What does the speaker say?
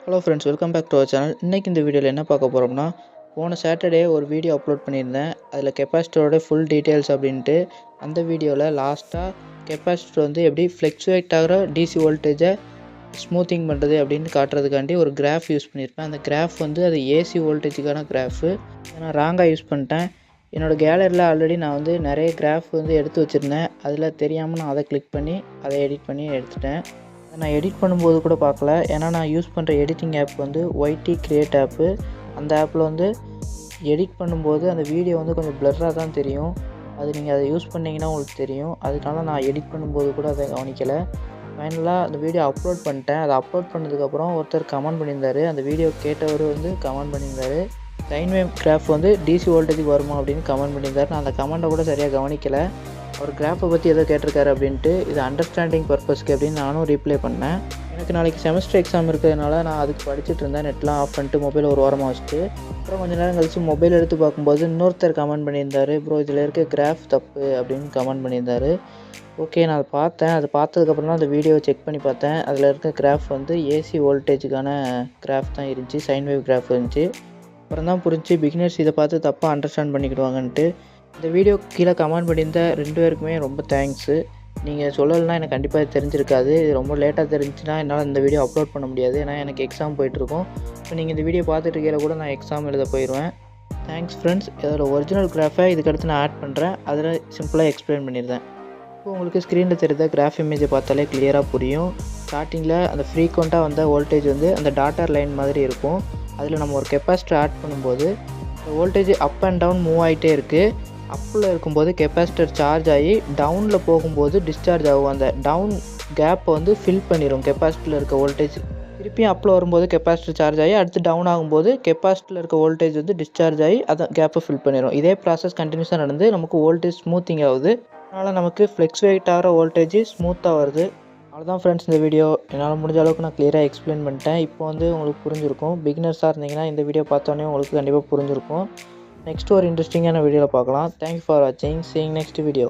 Hello friends, welcome back to our channel. இன்றைக்கி இந்த வீடியோவில் என்ன பார்க்க போகிறோம்னா, போன சாட்டர்டே ஒரு வீடியோ அப்லோட் பண்ணியிருந்தேன். அதில் கெப்பாசிட்டரோட ஃபுல் டீட்டெயில்ஸ் அப்படின்ட்டு. அந்த வீடியோவில் லாஸ்ட்டாக கெப்பாசிட்டர் வந்து எப்படி ஃப்ளெக்சுவேட் ஆகிற டிசி வோல்டேஜை ஸ்மூத்திங் பண்ணுறது அப்படின்னு காட்டுறதுக்காண்டி ஒரு கிராஃப் யூஸ் பண்ணியிருப்பேன். அந்த கிராஃப் வந்து அது ஏசி வோல்டேஜுக்கான கிராஃபு. நான் ராங்காக யூஸ் பண்ணிட்டேன். என்னோடய கேலரியில் ஆல்ரெடி நான் வந்து நிறைய கிராஃப் வந்து எடுத்து வச்சுருந்தேன். அதில் தெரியாமல் நான் அதை கிளிக் பண்ணி அதை எடிட் பண்ணி எடுத்துட்டேன். நான் எடிட் பண்ணும்போது கூட பார்க்கல. ஏன்னா நான் யூஸ் பண்ணுற எடிட்டிங் ஆப் வந்து ஒய்டி கிரியேட் ஆப்பு. அந்த ஆப்பில் வந்து எடிட் பண்ணும்போது அந்த வீடியோ வந்து கொஞ்சம் பிளர்ராக தான் தெரியும். அது நீங்கள் அதை யூஸ் பண்ணிங்கன்னா உங்களுக்கு தெரியும். அதனால நான் எடிட் பண்ணும்போது கூட அதை கவனிக்கலை. ஃபைனலாக அந்த வீடியோ அப்லோட் பண்ணிட்டேன். அதை அப்லோட் பண்ணதுக்கப்புறம் ஒருத்தர் கமெண்ட் பண்ணியிருந்தார். அந்த வீடியோ கேட்டவர் வந்து கமெண்ட் பண்ணியிருந்தார், சைன் வேவ் கிராஃப் வந்து டிசி வோல்டேஜுக்கு வருமா அப்படின்னு கமெண்ட் பண்ணியிருந்தார். நான் அந்த கமெண்ட்டை கூட சரியாக கவனிக்கலை. அவர் கிராஃபை பற்றி எதோ கேட்டிருக்காரு அப்படின்ட்டு, இது அண்டர்ஸ்டாண்டிங் பர்பஸ்க்கு அப்படின்னு நானும் ரீப்ளை பண்ணேன். எனக்கு நாளைக்கு செமஸ்டர் எக்ஸாம் இருக்கிறதுனால நான் அதுக்கு படிச்சுட்டு இருந்தேன். நெட்லாம் ஆஃப் பண்ணிட்டு மொபைல் ஒரு வாரமாக வச்சுட்டு, அப்புறம் கொஞ்சம் நேரம் கழிச்சு மொபைல் எடுத்து பார்க்கும்போது இன்னொருத்தர் கமெண்ட் பண்ணியிருந்தார், ப்ரோ இதில் இருக்க கிராஃப் தப்பு அப்படின்னு கமெண்ட் பண்ணியிருந்தார். ஓகே, நான் அதை பார்த்தேன். அதை பார்த்ததுக்கப்புறம் தான் அந்த வீடியோவை செக் பண்ணி பார்த்தேன். அதில் இருக்க கிராஃப் வந்து ஏசி வோல்டேஜுக்கான கிராஃப் தான் இருந்துச்சு, சைன் வேவ் கிராஃப் இருந்துச்சு. அப்புறம் தான் புரிஞ்சு பிகினர்ஸ் இதை பார்த்து தப்பாக அண்டர்ஸ்டாண்ட் பண்ணிக்கிடுவாங்கன்ட்டு. இந்த வீடியோ கீழே கமெண்ட் பண்ணியிருந்த 2 பேருக்குமே ரொம்ப தேங்க்ஸு. நீங்கள் சொல்லலைன்னா எனக்கு கண்டிப்பாக தெரிஞ்சிருக்காது. இது ரொம்ப லேட்டாக தெரிஞ்சுன்னா என்னால் இந்த வீடியோ அப்லோட் பண்ண முடியாது. ஏன்னா எனக்கு எக்ஸாம் போயிட்டுருக்கும். இப்போ நீங்கள் இந்த வீடியோ பார்த்துட்டு இருக்கையில கூட நான் எக்ஸாம் எழுத போயிடுவேன். Thanks friends. இதோட ஒரிஜினல் கிராஃபை இதுக்கடுத்து நான் ஆட் பண்ணுறேன். அதில் சிம்பிளாக எக்ஸ்பிளைன் பண்ணியிருந்தேன். இப்போ உங்களுக்கு ஸ்க்ரீனில் தெரியுத கிராஃப் இமேஜை பார்த்தாலே கிளியராக புரியும். ஸ்டார்டிங்கில் அந்த ஃப்ரீக்வெண்ட்டாக வந்த வோல்டேஜ் வந்து அந்த டாட்டர் லைன் மாதிரி இருக்கும். அதில் நம்ம ஒரு கெப்பாசிட்டர் ஆட் பண்ணும்போது இந்த voltage up and down move ஆகிட்டே இருக்குது. அப்பில் இருக்கும்போது கெப்பாசிட்டர் சார்ஜ் ஆகி டவுனில் போகும்போது டிஸ்சார்ஜ் ஆகும். அந்த டவுன் கேப்பை வந்து ஃபில் பண்ணிடும் கெப்பாசிட்டரில் இருக்க வோல்டேஜ். திருப்பியும் அப்பில் வரும்போது கெப்பாசிட்டர் சார்ஜ் ஆகி அடுத்து டவுன் ஆகும்போது கெப்பாசிட்டரில் இருக்க வோல்டேஜ் வந்து டிஸ்சார்ஜ் ஆகி அதை கேப்பை ஃபில் பண்ணிடும். இதே ப்ராசஸ் கண்டினியூஸாக நடந்து நமக்கு வோல்டேஜ் ஸ்மூத்திங் ஆகுது. அதனால் நமக்கு ஃப்ளெக்சுவேட் ஆகிற வோல்டேஜ் ஸ்மூத்தாக வருது. அவ்வளோதான் ஃப்ரெண்ட்ஸ், இந்த வீடியோ என்னால் முடிஞ்ச அளவுக்கு நான் கிளியராக எக்ஸ்பிளைன் பண்ணிட்டேன். இப்போ வந்து உங்களுக்கு புரிஞ்சிருக்கும். பிகினர்ஸாக இருந்தீங்கன்னா இந்த வீடியோ பார்த்தோன்னே உங்களுக்கு கண்டிப்பாக புரிஞ்சிருக்கும். நெக்ஸ்ட் ஒரு இன்ட்ரெஸ்டிங்கான வீடியோவில் பார்க்கலாம். தேங்க்யூ ஃபார் வாட்சிங். Seeing next video.